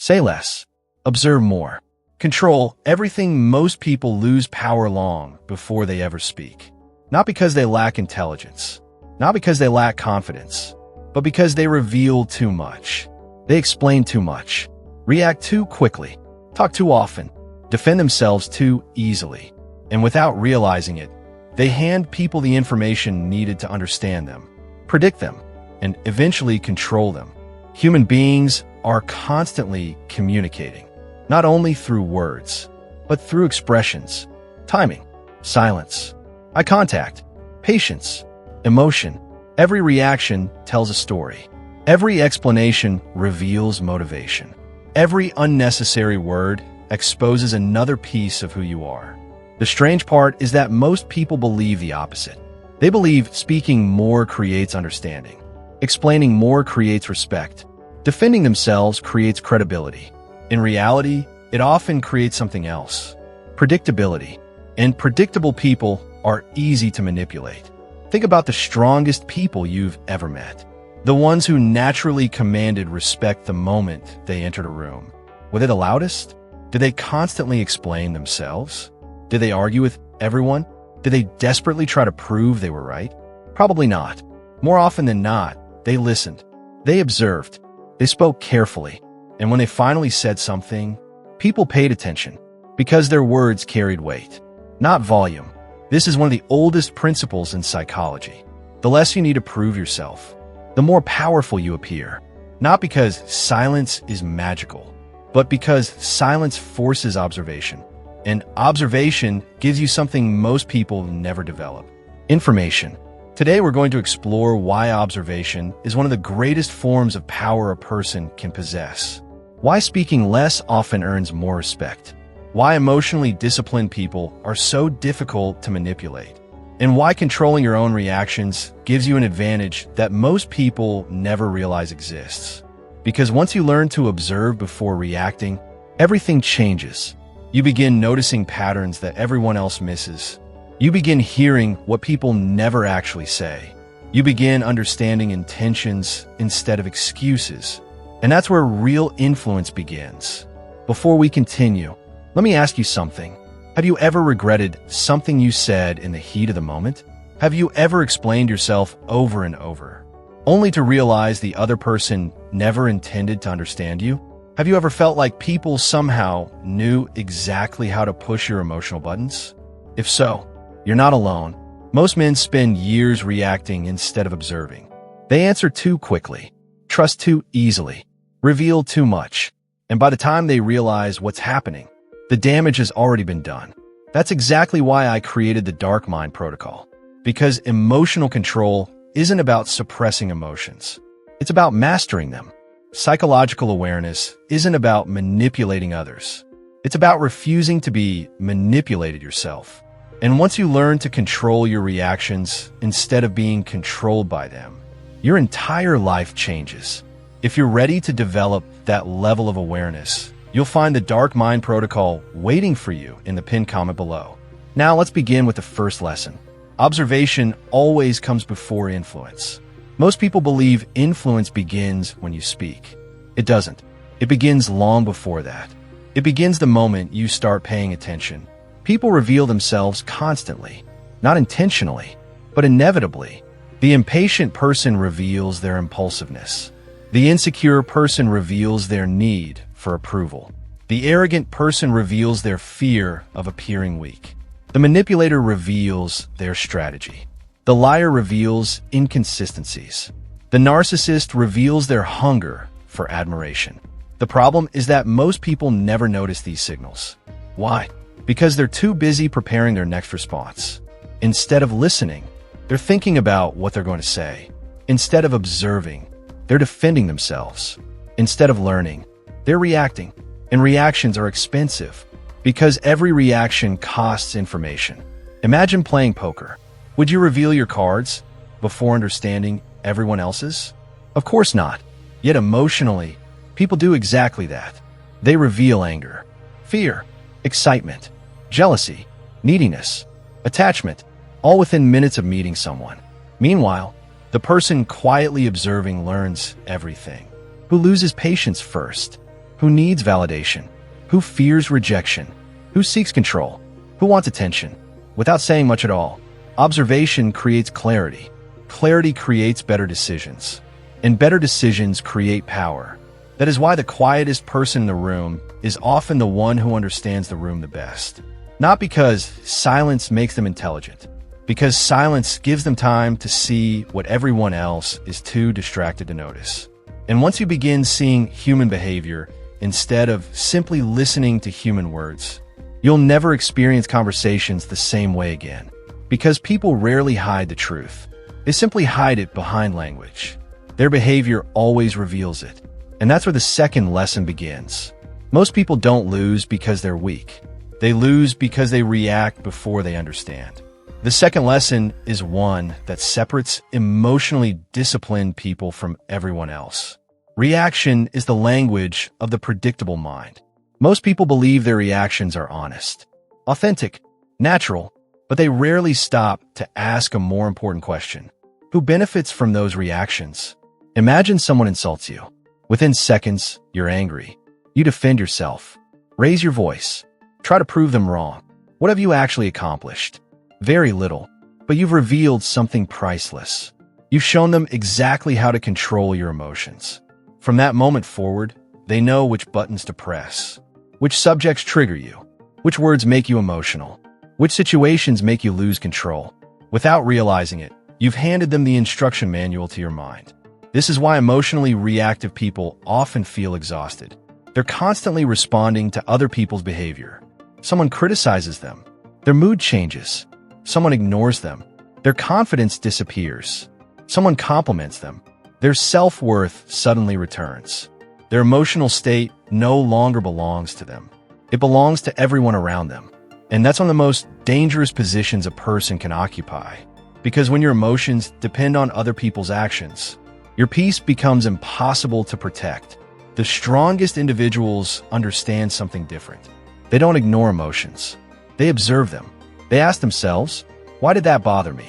Say less. Observe more. Control everything. Most people lose power long before they ever speak. Not because they lack intelligence, not because they lack confidence, but because they reveal too much. They explain too much, react too quickly, talk too often, defend themselves too easily. And without realizing it, they hand people the information needed to understand them, predict them, and eventually control them. Human beings are constantly communicating, not only through words, but through expressions, timing, silence, eye contact, patience, emotion. Every reaction tells a story. Every explanation reveals motivation. Every unnecessary word exposes another piece of who you are. The strange part is that most people believe the opposite. They believe speaking more creates understanding, explaining more creates respect, defending themselves creates credibility. In reality, it often creates something else: predictability. And predictable people are easy to manipulate. Think about the strongest people you've ever met. The ones who naturally commanded respect the moment they entered a room. Were they the loudest? Did they constantly explain themselves? Did they argue with everyone? Did they desperately try to prove they were right? Probably not. More often than not, they listened. They observed. They spoke carefully. And when they finally said something, people paid attention because their words carried weight, not volume. This is one of the oldest principles in psychology. The less you need to prove yourself, the more powerful you appear. Not because silence is magical, but because silence forces observation. And observation gives you something most people never develop: information. Today we're going to explore why observation is one of the greatest forms of power a person can possess. Why speaking less often earns more respect. Why emotionally disciplined people are so difficult to manipulate. And why controlling your own reactions gives you an advantage that most people never realize exists. Because once you learn to observe before reacting, everything changes. You begin noticing patterns that everyone else misses. You begin hearing what people never actually say. You begin understanding intentions instead of excuses. And that's where real influence begins. Before we continue, let me ask you something. Have you ever regretted something you said in the heat of the moment? Have you ever explained yourself over and over, only to realize the other person never intended to understand you? Have you ever felt like people somehow knew exactly how to push your emotional buttons? If so, you're not alone. Most men spend years reacting instead of observing. They answer too quickly, trust too easily, reveal too much, and by the time they realize what's happening, the damage has already been done. That's exactly why I created the Dark Mind Protocol. Because emotional control isn't about suppressing emotions. It's about mastering them. Psychological awareness isn't about manipulating others. It's about refusing to be manipulated yourself. And once you learn to control your reactions instead of being controlled by them, your entire life changes. If you're ready to develop that level of awareness, you'll find the Dark Mind Protocol waiting for you in the pinned comment below. Now let's begin with the first lesson. Observation always comes before influence. Most people believe influence begins when you speak. It doesn't. It begins long before that. It begins the moment you start paying attention. People reveal themselves constantly, not intentionally, but inevitably. The impatient person reveals their impulsiveness. The insecure person reveals their need for approval. The arrogant person reveals their fear of appearing weak. The manipulator reveals their strategy. The liar reveals inconsistencies. The narcissist reveals their hunger for admiration. The problem is that most people never notice these signals. Why? Because they're too busy preparing their next response. Instead of listening, they're thinking about what they're going to say. Instead of observing, they're defending themselves. Instead of learning, they're reacting. And reactions are expensive because every reaction costs information. Imagine playing poker. Would you reveal your cards before understanding everyone else's? Of course not. Yet emotionally, people do exactly that. They reveal anger, fear, excitement, jealousy, neediness, attachment, all within minutes of meeting someone. Meanwhile, the person quietly observing learns everything. Who loses patience first? who needs validation, who fears rejection, who seeks control, who wants attention. Without saying much at all, observation creates clarity. Clarity creates better decisions. And better decisions create power. That is why the quietest person in the room is often the one who understands the room the best. Not because silence makes them intelligent, because silence gives them time to see what everyone else is too distracted to notice. And once you begin seeing human behavior instead of simply listening to human words, you'll never experience conversations the same way again. Because people rarely hide the truth. They simply hide it behind language. Their behavior always reveals it. And that's where the second lesson begins. Most people don't lose because they're weak. They lose because they react before they understand. The second lesson is one that separates emotionally disciplined people from everyone else. Reaction is the language of the predictable mind. Most people believe their reactions are honest, authentic, natural, but they rarely stop to ask a more important question. Who benefits from those reactions? Imagine someone insults you. Within seconds, you're angry. You defend yourself. Raise your voice. Try to prove them wrong. What have you actually accomplished? Very little, but you've revealed something priceless. You've shown them exactly how to control your emotions. From that moment forward, they know which buttons to press, which subjects trigger you, which words make you emotional, which situations make you lose control. Without realizing it, you've handed them the instruction manual to your mind. This is why emotionally reactive people often feel exhausted. They're constantly responding to other people's behavior. Someone criticizes them. Their mood changes. Someone ignores them. Their confidence disappears. Someone compliments them. Their self-worth suddenly returns. Their emotional state no longer belongs to them. It belongs to everyone around them. And that's one of the most dangerous positions a person can occupy. Because when your emotions depend on other people's actions, your peace becomes impossible to protect. The strongest individuals understand something different. They don't ignore emotions. They observe them. They ask themselves, why did that bother me?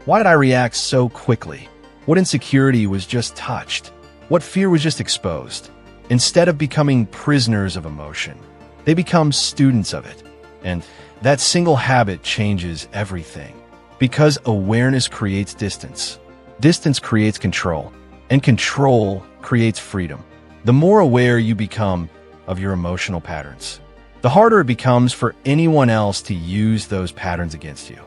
Why did I react so quickly? What insecurity was just touched? What fear was just exposed? Instead of becoming prisoners of emotion, they become students of it. And that single habit changes everything. Because awareness creates distance. Distance creates control. And control creates freedom. The more aware you become of your emotional patterns, the harder it becomes for anyone else to use those patterns against you.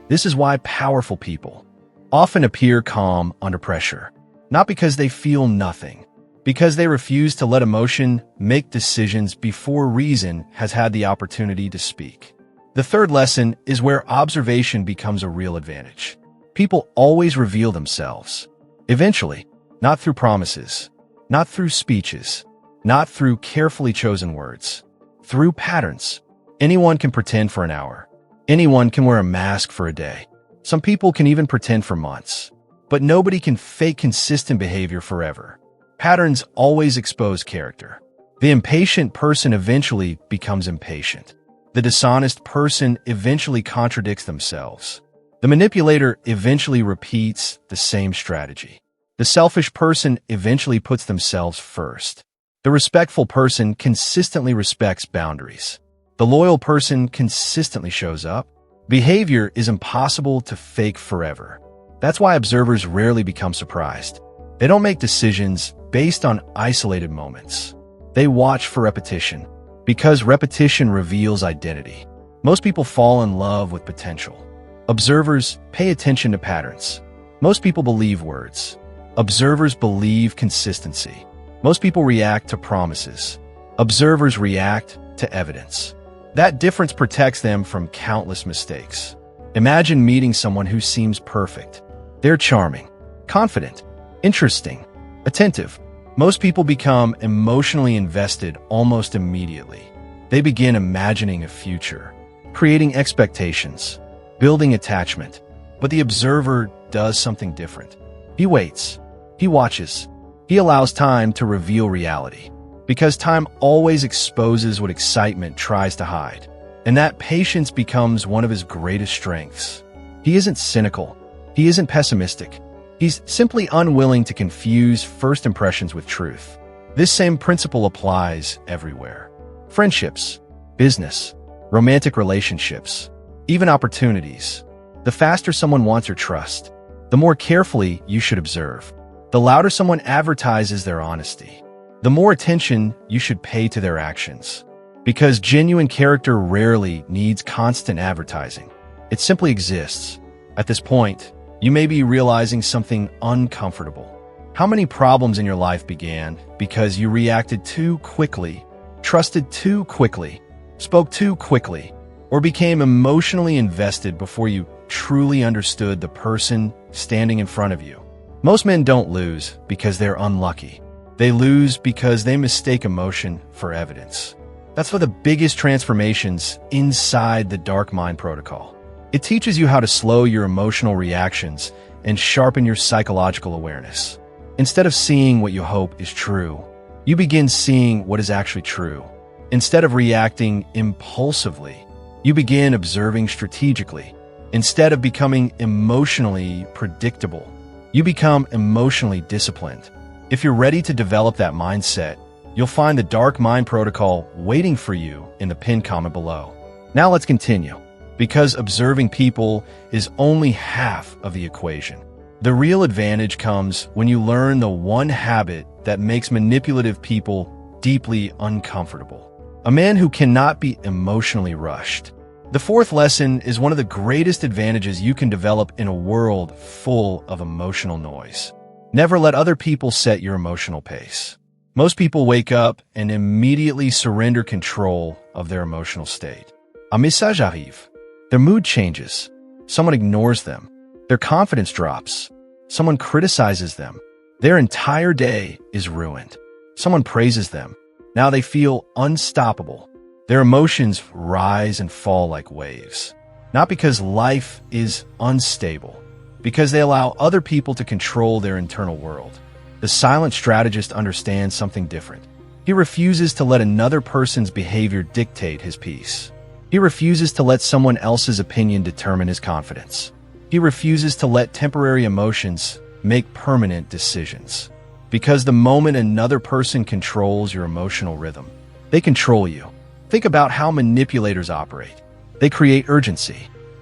This is why powerful people often appear calm under pressure, not because they feel nothing, because they refuse to let emotion make decisions before reason has had the opportunity to speak. The third lesson is where observation becomes a real advantage. People always reveal themselves. Eventually, not through promises, not through speeches, not through carefully chosen words. Through patterns. Anyone can pretend for an hour. Anyone can wear a mask for a day. Some people can even pretend for months. But nobody can fake consistent behavior forever. Patterns always expose character. The impatient person eventually becomes impatient. The dishonest person eventually contradicts themselves. The manipulator eventually repeats the same strategy. The selfish person eventually puts themselves first. The respectful person consistently respects boundaries. The loyal person consistently shows up. Behavior is impossible to fake forever. That's why observers rarely become surprised. They don't make decisions based on isolated moments. They watch for repetition, because repetition reveals identity. Most people fall in love with potential. Observers pay attention to patterns. Most people believe words. Observers believe consistency. Most people react to promises. Observers react to evidence. That difference protects them from countless mistakes. Imagine meeting someone who seems perfect. They're charming, confident, interesting, attentive. Most people become emotionally invested almost immediately. They begin imagining a future, creating expectations, building attachment. But the observer does something different. He waits. He watches. He allows time to reveal reality, because time always exposes what excitement tries to hide. And that patience becomes one of his greatest strengths. He isn't cynical. He isn't pessimistic. He's simply unwilling to confuse first impressions with truth. This same principle applies everywhere. Friendships, business, romantic relationships, even opportunities. The faster someone wants your trust, the more carefully you should observe. The louder someone advertises their honesty, the more attention you should pay to their actions. Because genuine character rarely needs constant advertising. It simply exists. At this point, you may be realizing something uncomfortable. How many problems in your life began because you reacted too quickly, trusted too quickly, spoke too quickly, or became emotionally invested before you truly understood the person standing in front of you? Most men don't lose because they're unlucky. They lose because they mistake emotion for evidence. That's one of the biggest transformations inside the Dark Mind Protocol. It teaches you how to slow your emotional reactions and sharpen your psychological awareness. Instead of seeing what you hope is true, you begin seeing what is actually true. Instead of reacting impulsively, you begin observing strategically. Instead of becoming emotionally predictable, you become emotionally disciplined. If you're ready to develop that mindset, you'll find the Dark Mind Protocol waiting for you in the pinned comment below. Now let's continue. Because observing people is only half of the equation. The real advantage comes when you learn the one habit that makes manipulative people deeply uncomfortable. A man who cannot be emotionally rushed. The fourth lesson is one of the greatest advantages you can develop in a world full of emotional noise. Never let other people set your emotional pace. Most people wake up and immediately surrender control of their emotional state. Un message arrive. Their mood changes. Someone ignores them. Their confidence drops. Someone criticizes them. Their entire day is ruined. Someone praises them. Now they feel unstoppable. Their emotions rise and fall like waves. Not because life is unstable, because they allow other people to control their internal world. The silent strategist understands something different. He refuses to let another person's behavior dictate his peace. He refuses to let someone else's opinion determine his confidence. He refuses to let temporary emotions make permanent decisions. Because the moment another person controls your emotional rhythm, they control you. Think about how manipulators operate. They create urgency,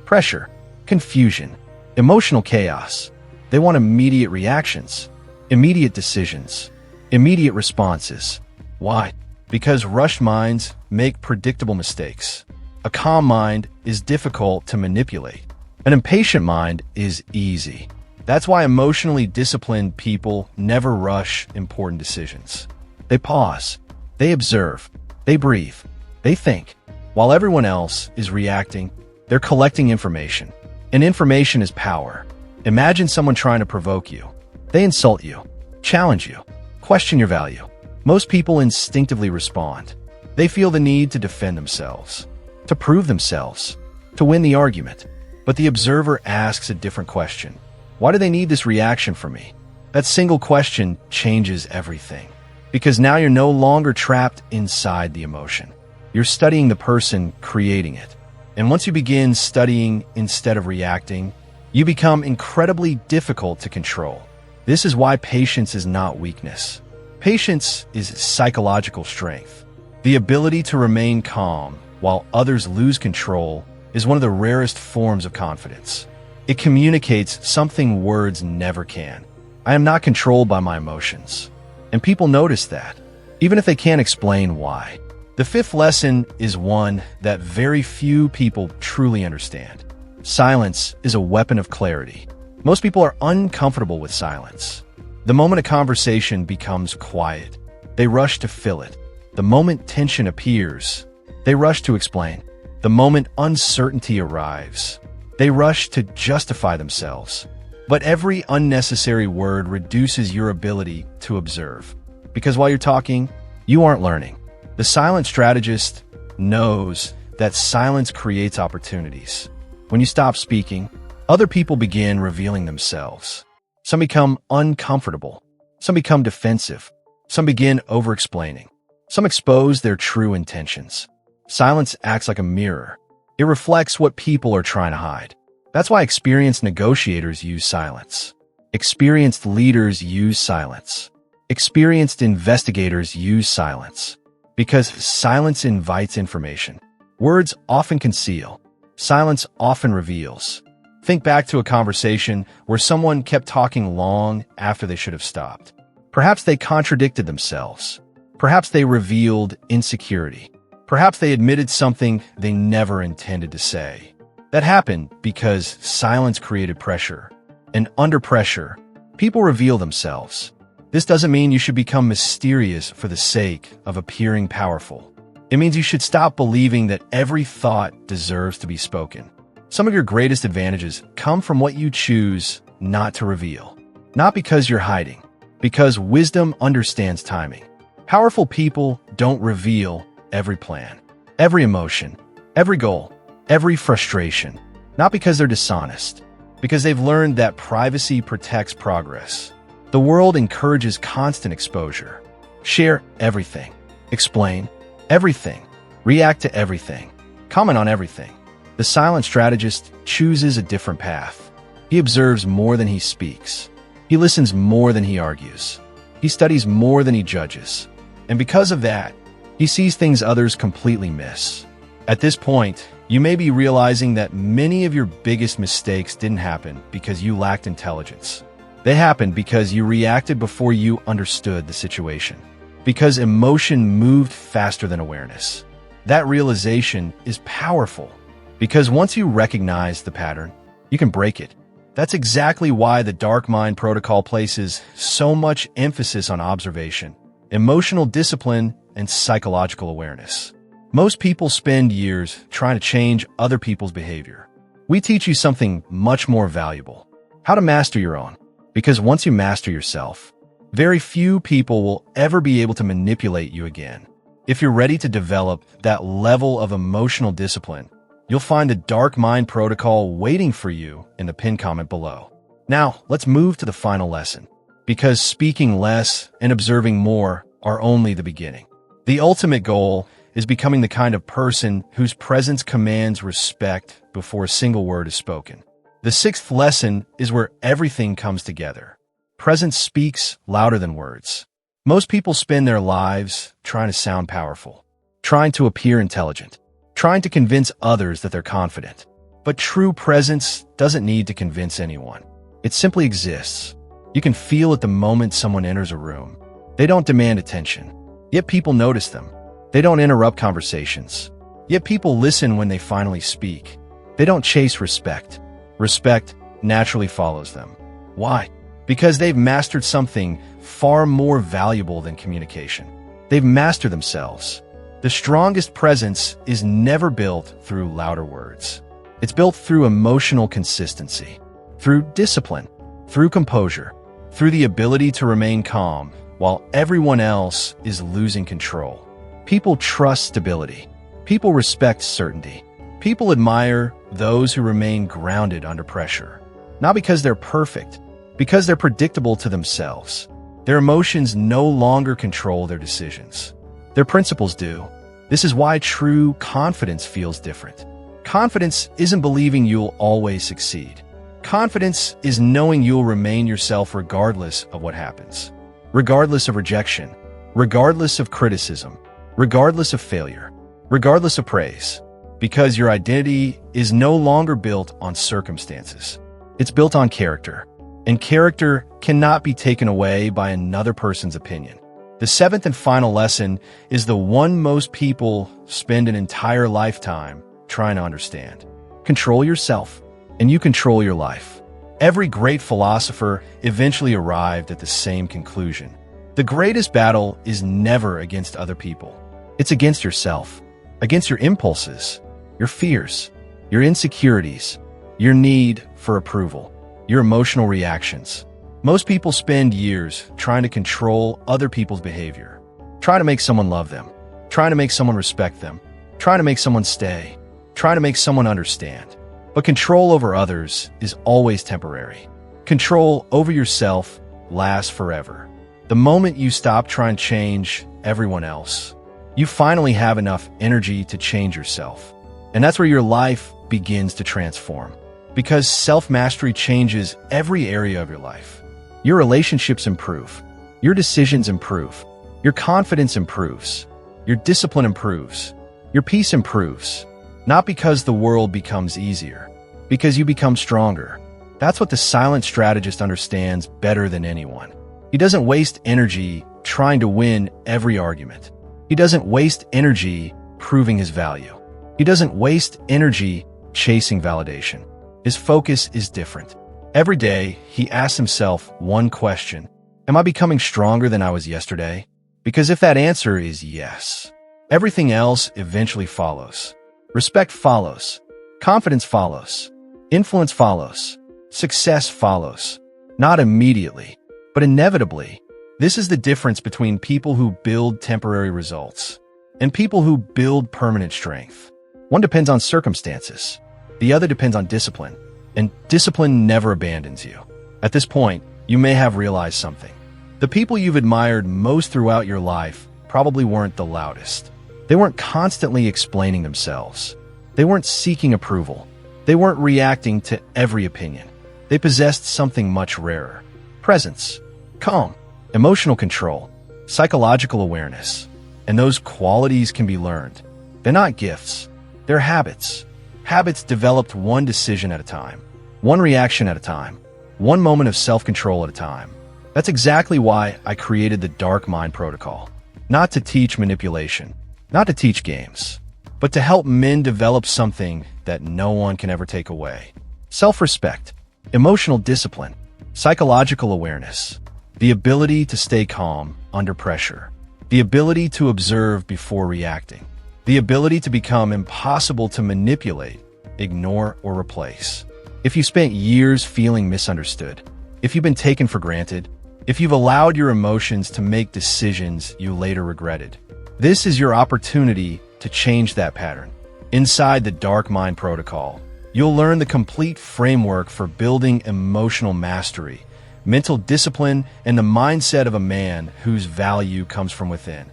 pressure, confusion, emotional chaos. They want immediate reactions, immediate decisions, immediate responses. Why? Because rushed minds make predictable mistakes. A calm mind is difficult to manipulate. An impatient mind is easy. That's why emotionally disciplined people never rush important decisions. They pause, they observe, they breathe, they think. While everyone else is reacting, they're collecting information. And information is power. Imagine someone trying to provoke you. They insult you, challenge you, question your value. Most people instinctively respond. They feel the need to defend themselves, to prove themselves, to win the argument. But the observer asks a different question. Why do they need this reaction from me? That single question changes everything. Because now you're no longer trapped inside the emotion. You're studying the person creating it. And once you begin studying instead of reacting, you become incredibly difficult to control. This is why patience is not weakness. Patience is psychological strength. The ability to remain calm while others lose control is one of the rarest forms of confidence. It communicates something words never can. I am not controlled by my emotions. And people notice that, even if they can't explain why. The fifth lesson is one that very few people truly understand. Silence is a weapon of clarity. Most people are uncomfortable with silence. The moment a conversation becomes quiet, they rush to fill it. The moment tension appears, they rush to explain. The moment uncertainty arrives, they rush to justify themselves. But every unnecessary word reduces your ability to observe. Because while you're talking, you aren't learning. The silent strategist knows that silence creates opportunities. When you stop speaking, other people begin revealing themselves. Some become uncomfortable. Some become defensive. Some begin over-explaining. Some expose their true intentions. Silence acts like a mirror. It reflects what people are trying to hide. That's why experienced negotiators use silence. Experienced leaders use silence. Experienced investigators use silence because silence invites information. Words often conceal. Silence often reveals. Think back to a conversation where someone kept talking long after they should have stopped. Perhaps they contradicted themselves. Perhaps they revealed insecurity. Perhaps they admitted something they never intended to say. That happened because silence created pressure. And under pressure, people reveal themselves. This doesn't mean you should become mysterious for the sake of appearing powerful. It means you should stop believing that every thought deserves to be spoken. Some of your greatest advantages come from what you choose not to reveal. Not because you're hiding, because wisdom understands timing. Powerful people don't reveal every plan, every emotion, every goal, every frustration. Not because they're dishonest, because they've learned that privacy protects progress. The world encourages constant exposure. Share everything. Explain everything. React to everything. Comment on everything. The silent strategist chooses a different path. He observes more than he speaks. He listens more than he argues. He studies more than he judges. And because of that, he sees things others completely miss. At this point, you may be realizing that many of your biggest mistakes didn't happen because you lacked intelligence. They happened because you reacted before you understood the situation. Because emotion moved faster than awareness. That realization is powerful. Because once you recognize the pattern, you can break it. That's exactly why the Dark Mind Protocol places so much emphasis on observation, emotional discipline, and psychological awareness. Most people spend years trying to change other people's behavior. We teach you something much more valuable: how to master your own. Because once you master yourself, very few people will ever be able to manipulate you again. If you're ready to develop that level of emotional discipline, you'll find the Dark Mind Protocol waiting for you in the pinned comment below. Now, let's move to the final lesson. Because speaking less and observing more are only the beginning. The ultimate goal is becoming the kind of person whose presence commands respect before a single word is spoken. The sixth lesson is where everything comes together. Presence speaks louder than words. Most people spend their lives trying to sound powerful, trying to appear intelligent, trying to convince others that they're confident. But true presence doesn't need to convince anyone. It simply exists. You can feel it the moment someone enters a room. They don't demand attention, yet people notice them. They don't interrupt conversations, yet people listen when they finally speak. They don't chase respect. Respect naturally follows them. Why? Because they've mastered something far more valuable than communication. They've mastered themselves. The strongest presence is never built through louder words. It's built through emotional consistency, through discipline, through composure, through the ability to remain calm while everyone else is losing control. People trust stability. People respect certainty. People admire those who remain grounded under pressure. Not because they're perfect, because they're predictable to themselves. Their emotions no longer control their decisions. Their principles do. This is why true confidence feels different. Confidence isn't believing you'll always succeed. Confidence is knowing you'll remain yourself regardless of what happens. Regardless of rejection, regardless of criticism, regardless of failure, regardless of praise. Because your identity is no longer built on circumstances. It's built on character. And character cannot be taken away by another person's opinion. The seventh and final lesson is the one most people spend an entire lifetime trying to understand. Control yourself, and you control your life. Every great philosopher eventually arrived at the same conclusion. The greatest battle is never against other people. It's against yourself, against your impulses, your fears, your insecurities, your need for approval, your emotional reactions. Most people spend years trying to control other people's behavior, trying to make someone love them, trying to make someone respect them, trying to make someone stay, trying to make someone understand. But control over others is always temporary. Control over yourself lasts forever. The moment you stop trying to change everyone else, you finally have enough energy to change yourself. And that's where your life begins to transform. Because self-mastery changes every area of your life. Your relationships improve. your decisions improve. Your confidence improves. Your discipline improves. Your peace improves. Not because the world becomes easier, because you become stronger. That's what the silent strategist understands better than anyone. He doesn't waste energy trying to win every argument. He doesn't waste energy proving his value. He doesn't waste energy chasing validation. His focus is different. Every day, he asks himself one question: am I becoming stronger than I was yesterday? Because if that answer is yes, everything else eventually follows. Respect follows. Confidence follows. Influence follows. Success follows. Not immediately, but inevitably. This is the difference between people who build temporary results and people who build permanent strength. One depends on circumstances. The other depends on discipline. And discipline never abandons you. At this point, you may have realized something. The people you've admired most throughout your life probably weren't the loudest. They weren't constantly explaining themselves. They weren't seeking approval. They weren't reacting to every opinion. They possessed something much rarer: presence, calm, emotional control, psychological awareness. And those qualities can be learned. They're not gifts. They're habits. Habits developed one decision at a time, one reaction at a time, one moment of self-control at a time. That's exactly why I created the Dark Mind Protocol. Not to teach manipulation, not to teach games, but to help men develop something that no one can ever take away: self-respect, emotional discipline, psychological awareness, the ability to stay calm under pressure, the ability to observe before reacting, the ability to become impossible to manipulate, ignore, or replace. If you spent years feeling misunderstood, if you've been taken for granted, if you've allowed your emotions to make decisions you later regretted, this is your opportunity to change that pattern. Inside the Dark Mind Protocol, you'll learn the complete framework for building emotional mastery, mental discipline, and the mindset of a man whose value comes from within,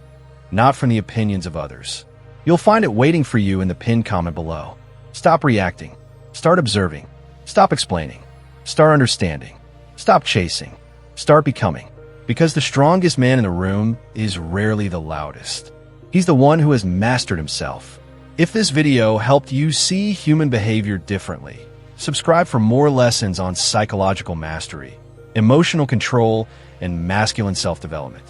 not from the opinions of others. You'll find it waiting for you in the pinned comment below. Stop reacting. Start observing. Stop explaining. Start understanding. Stop chasing. Start becoming. Because the strongest man in the room is rarely the loudest. He's the one who has mastered himself. If this video helped you see human behavior differently, subscribe for more lessons on psychological mastery, emotional control, and masculine self-development.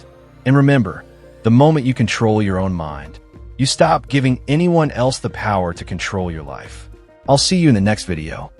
And remember, the moment you control your own mind, you stop giving anyone else the power to control your life. I'll see you in the next video.